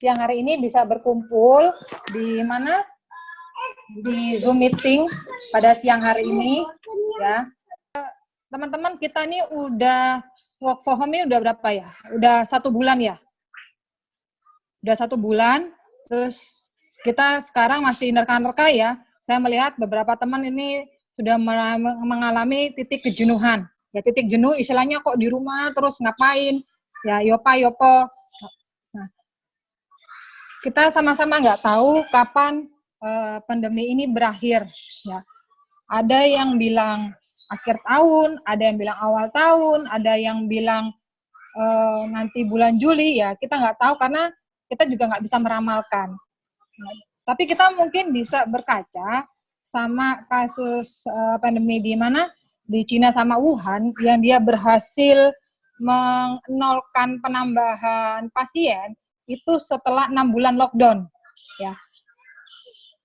siang hari ini bisa berkumpul di mana? Di Zoom meeting pada siang hari ini, ya. Teman-teman, kita ini udah work from home ini udah berapa ya? Udah 1 bulan ya? Udah 1 bulan, terus kita sekarang masih nerka-nerka ya. Saya melihat beberapa teman ini sudah mengalami titik kejenuhan. Ya, titik jenuh istilahnya kok di rumah terus ngapain? Ya, yopo. Nah, kita sama-sama nggak tahu kapan pandemi ini berakhir. Ya, ada yang bilang akhir tahun, ada yang bilang awal tahun, ada yang bilang nanti bulan Juli. Ya, kita nggak tahu karena kita juga nggak bisa meramalkan. Nah, tapi kita mungkin bisa berkaca sama kasus pandemi di mana di Cina sama Wuhan yang dia berhasil menolkan penambahan pasien itu setelah 6 bulan lockdown, ya.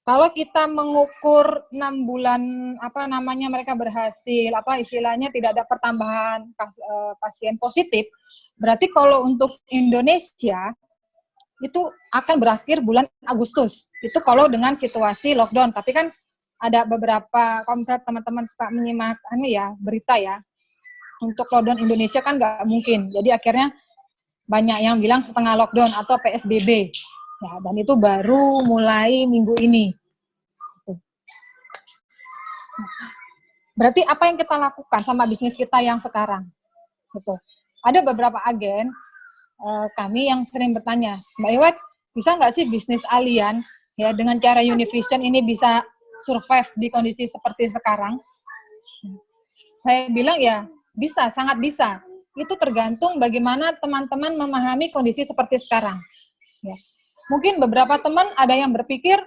Kalau kita mengukur 6 bulan mereka berhasil istilahnya tidak ada pertambahan pasien positif, berarti kalau untuk Indonesia itu akan berakhir bulan Agustus. Itu kalau dengan situasi lockdown. Tapi kan ada beberapa, kalau misalnya teman-teman suka menyimak berita ya, untuk lockdown Indonesia kan nggak mungkin. Jadi akhirnya banyak yang bilang setengah lockdown atau PSBB. Ya, dan itu baru mulai minggu ini. Berarti apa yang kita lakukan sama bisnis kita yang sekarang? Gitu. Ada beberapa agen kami yang sering bertanya, Mbak Iwet, bisa nggak sih bisnis Allian ya dengan cara Univision ini bisa survive di kondisi seperti sekarang? Saya bilang ya bisa, sangat bisa. Itu tergantung bagaimana teman-teman memahami kondisi seperti sekarang. Ya. Mungkin beberapa teman ada yang berpikir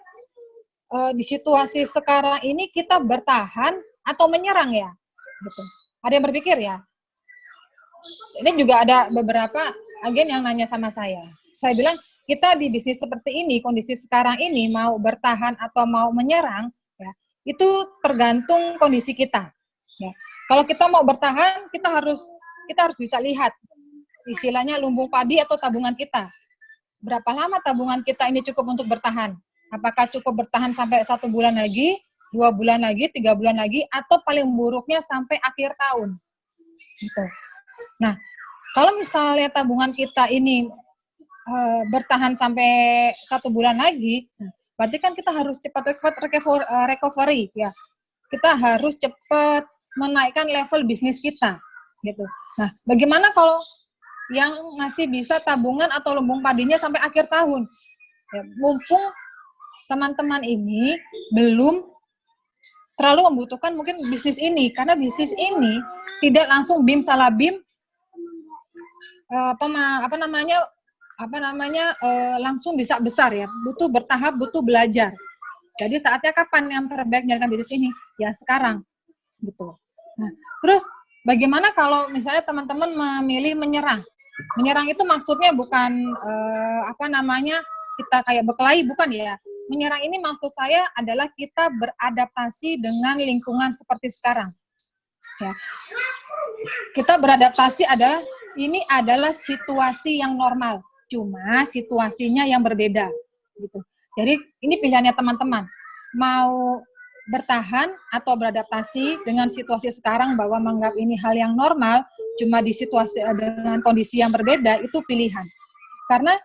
di situasi sekarang ini kita bertahan atau menyerang ya, gitu. Ada yang berpikir ya. Ini juga ada beberapa agen yang nanya sama saya. Saya bilang, kita di bisnis seperti ini, kondisi sekarang ini, mau bertahan atau mau menyerang, ya, itu tergantung kondisi kita. Ya. Kalau kita mau bertahan, kita harus bisa lihat, istilahnya lumbung padi atau tabungan kita. Berapa lama tabungan kita ini cukup untuk bertahan? Apakah cukup bertahan sampai 1 bulan lagi, 2 bulan lagi, 3 bulan lagi, atau paling buruknya sampai akhir tahun? Gitu. Nah, kalau misalnya tabungan kita ini bertahan sampai 1 bulan lagi, berarti kan kita harus cepat recovery ya. Kita harus cepat menaikkan level bisnis kita, gitu. Nah, bagaimana kalau yang masih bisa tabungan atau lumbung padinya sampai akhir tahun? Ya, mumpung teman-teman ini belum terlalu membutuhkan mungkin bisnis ini, karena bisnis ini tidak langsung bim salah bim langsung bisa besar ya, butuh bertahap, butuh belajar. Jadi saatnya kapan yang terbaik menjalankan bisnis ini? Ya sekarang, gitu. Nah, terus bagaimana kalau misalnya teman-teman memilih menyerang? Menyerang itu maksudnya bukan kita kayak berkelahi, bukan ya. Menyerang ini maksud saya adalah kita beradaptasi dengan lingkungan seperti sekarang. Ya. Kita beradaptasi ini adalah situasi yang normal, cuma situasinya yang berbeda, gitu. Jadi ini pilihannya teman-teman, mau bertahan atau beradaptasi dengan situasi sekarang bahwa menganggap ini hal yang normal, cuma di situasi dengan kondisi yang berbeda, itu pilihan. Karena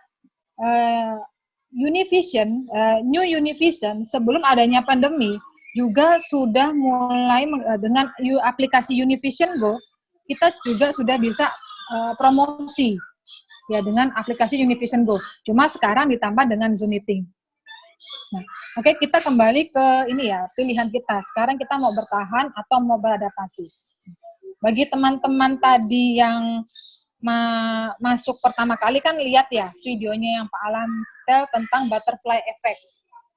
New Univision sebelum adanya pandemi juga sudah mulai dengan aplikasi Univision Go, kita juga sudah bisa promosi ya dengan aplikasi Univision Go. Cuma sekarang ditambah dengan Zoom Meeting. Nah, oke, kita kembali ke ini ya, pilihan kita. Sekarang kita mau bertahan atau mau beradaptasi. Bagi teman-teman tadi yang masuk pertama kali kan lihat ya videonya yang Pak Alam setel tentang butterfly effect.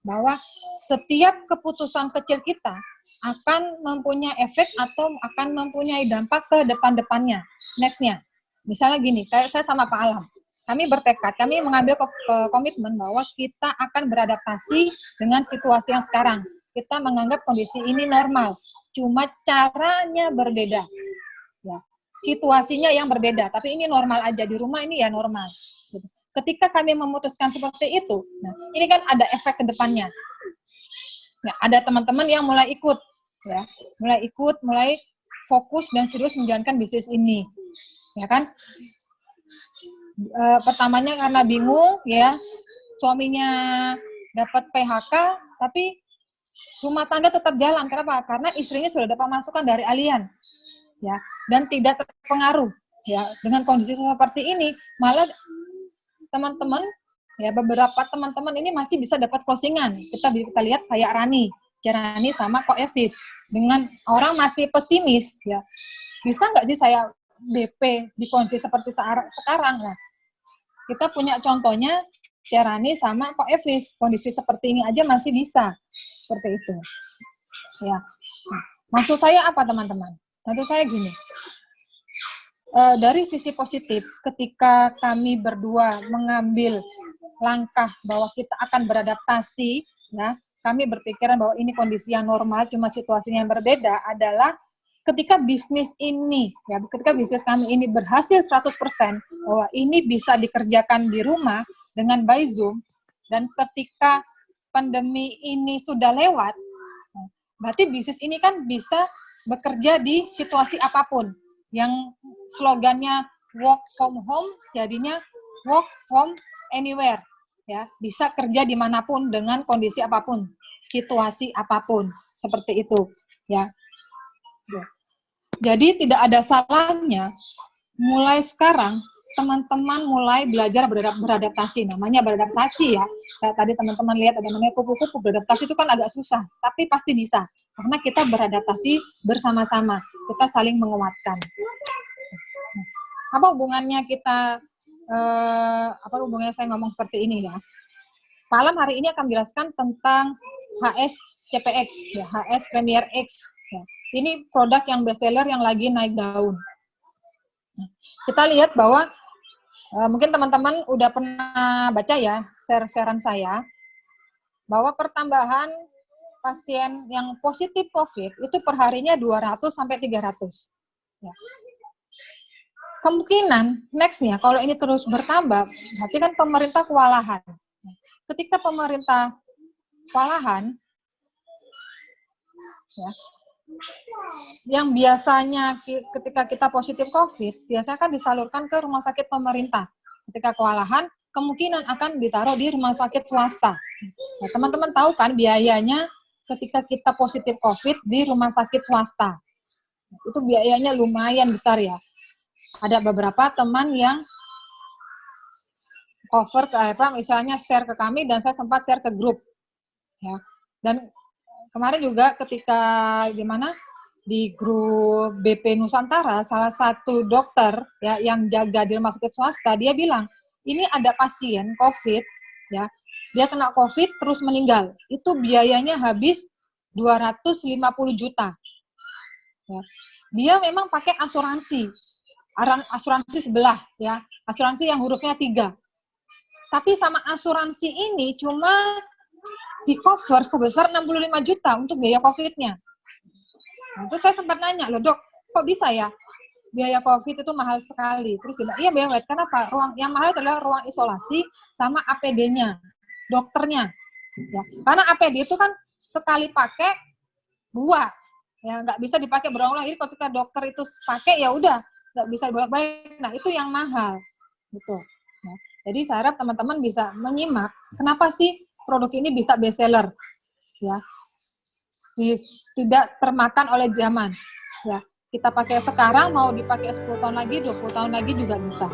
Bahwa setiap keputusan kecil kita akan mempunyai efek atau akan mempunyai dampak ke depan-depannya, next-nya. Misalnya gini, kayak saya sama Pak Alam, kami bertekad, kami mengambil komitmen bahwa kita akan beradaptasi dengan situasi yang sekarang. Kita menganggap kondisi ini normal, cuma caranya berbeda. Ya, situasinya yang berbeda, tapi ini normal aja, di rumah ini ya normal. ketika kami memutuskan seperti itu, nah ini kan ada efek ke depannya. Nah, ada teman-teman yang mulai ikut, ya, mulai fokus dan serius menjalankan bisnis ini, ya kan? Pertamanya karena bingung, ya, suaminya dapat PHK, tapi rumah tangga tetap jalan. Kenapa? Karena istrinya sudah dapat masukan dari Allianz, ya, dan tidak terpengaruh, ya, dengan kondisi seperti ini. Malah teman-teman, ya, beberapa teman-teman ini masih bisa dapat closingan. Kita lihat kayak Rani sama Ko Evis. Dengan orang masih pesimis, ya, bisa nggak sih saya BP di kondisi seperti sekarang? Nah, kita punya contohnya Cerani sama Ko Evis, kondisi seperti ini aja masih bisa seperti itu, ya. Nah, maksud saya apa teman-teman? Maksud saya gini, dari sisi positif, ketika kami berdua mengambil langkah bahwa kita akan beradaptasi, ya, kami berpikiran bahwa ini kondisi yang normal, cuma situasinya yang berbeda adalah ketika bisnis ini, ya, ketika bisnis kami ini berhasil 100%, bahwa ini bisa dikerjakan di rumah dengan by Zoom, dan ketika pandemi ini sudah lewat, berarti bisnis ini kan bisa bekerja di situasi apapun. Yang slogannya work from home, jadinya work from anywhere. Ya, bisa kerja dimanapun dengan kondisi apapun, situasi apapun, seperti itu, ya. Jadi tidak ada salahnya mulai sekarang teman-teman mulai belajar beradaptasi, namanya beradaptasi, ya. Kayak tadi teman-teman lihat ada namanya kupu-kupu, beradaptasi itu kan agak susah, tapi pasti bisa, karena kita beradaptasi bersama-sama, kita saling menguatkan. Apa hubungannya apa hubungannya saya ngomong seperti ini, ya? Malam hari ini akan menjelaskan tentang HS CPX, ya, HS Premier X. Ya. Ini produk yang bestseller yang lagi naik daun. Kita lihat bahwa mungkin teman-teman udah pernah baca, ya, share-sharean saya, bahwa pertambahan pasien yang positif COVID itu perharinya 200 sampai 300. Ya. Kemungkinan next-nya kalau ini terus bertambah, berarti kan pemerintah kewalahan. Ketika pemerintah kewalahan, ya, yang biasanya ketika kita positif COVID, biasanya kan disalurkan ke rumah sakit pemerintah. Ketika kewalahan, kemungkinan akan ditaruh di rumah sakit swasta. Nah, teman-teman tahu kan biayanya ketika kita positif COVID di rumah sakit swasta. Itu biayanya lumayan besar, ya. Ada beberapa teman yang cover ke misalnya share ke kami, dan saya sempat share ke grup, ya. Dan kemarin juga ketika di grup BP Nusantara, salah satu dokter, ya, yang jaga di rumah sakit swasta, dia bilang ini ada pasien COVID, ya, dia kena COVID terus meninggal, itu biayanya habis 250 juta. Ya. Dia memang pakai asuransi sebelah, ya, asuransi yang hurufnya 3. Tapi sama asuransi ini cuma di cover sebesar 65 juta untuk biaya COVID-nya. Nah, terus saya sempat nanya, loh dok, kok bisa ya biaya COVID itu mahal sekali? Terus dia bilang, iya biaya, kenapa? Ruang yang mahal adalah ruang isolasi sama APD-nya, dokternya. Ya, karena APD itu kan sekali pakai 2, ya, nggak bisa dipakai berulang-ulang. Jadi ketika dokter itu pakai, ya udah, nggak bisa bolak-balik. Nah, itu yang mahal, gitu. Ya. Jadi saya harap teman-teman bisa menyimak kenapa sih produk ini bisa bestseller, ya, tidak termakan oleh zaman, ya. Kita pakai sekarang, mau dipakai 10 tahun lagi, 20 tahun lagi juga bisa.